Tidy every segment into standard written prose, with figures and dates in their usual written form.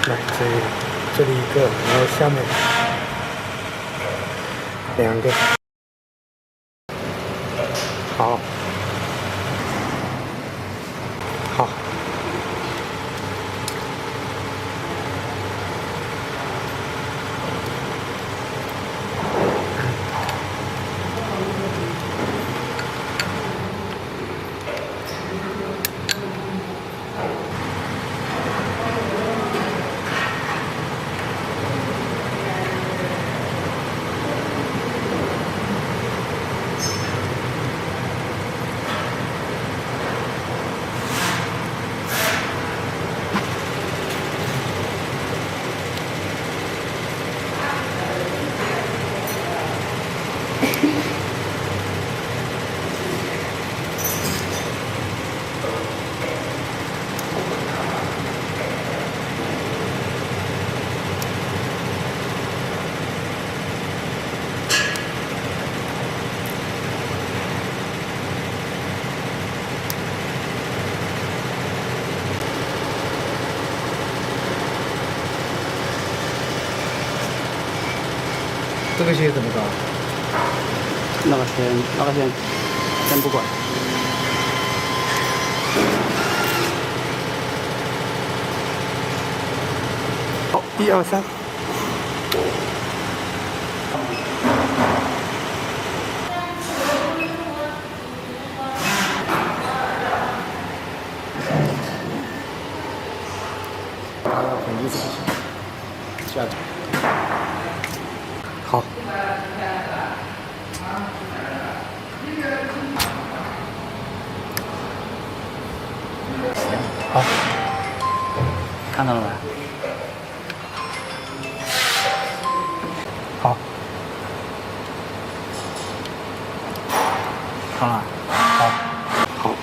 来，这里一个，然后下面2个，好，好。这个鞋怎么搞？那个先不管。好，1、2、3。很意思下去。好。好，看到了吧？好，好了。好，好。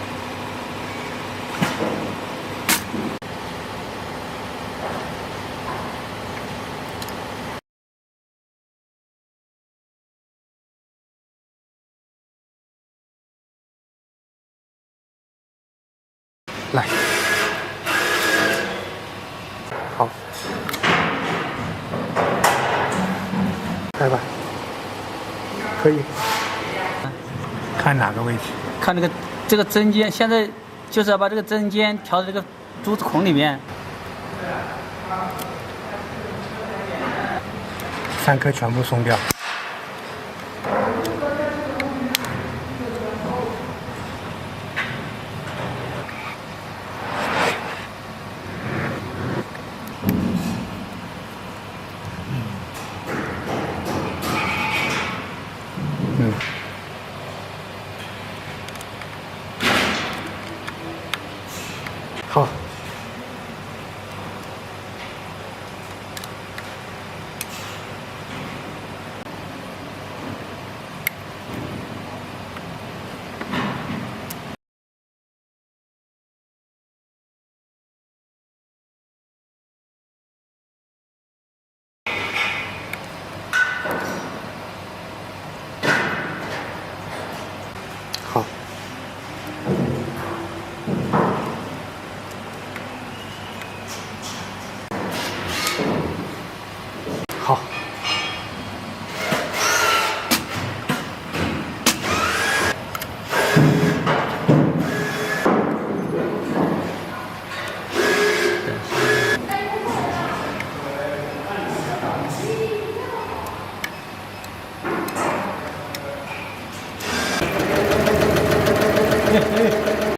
来，好，来吧，可以。看哪个位置？看这个针尖，现在就是要把这个针尖调到这个珠子孔里面。3颗全部松掉。好。好。好。